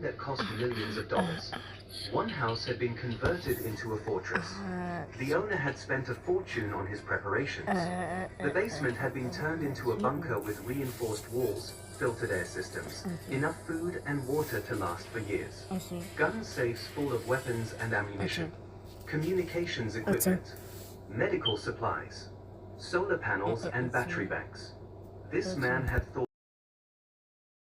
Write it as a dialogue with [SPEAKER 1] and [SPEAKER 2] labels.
[SPEAKER 1] that cost millions of dollars. One house had been converted into a fortress. The owner had spent a fortune on his preparations. The basement had been turned into a bunker with reinforced walls, filtered air systems, enough food and water to last for years. Gun safes full of weapons and ammunition. Communications equipment. Medical supplies. Solar panels and battery banks. This man had thought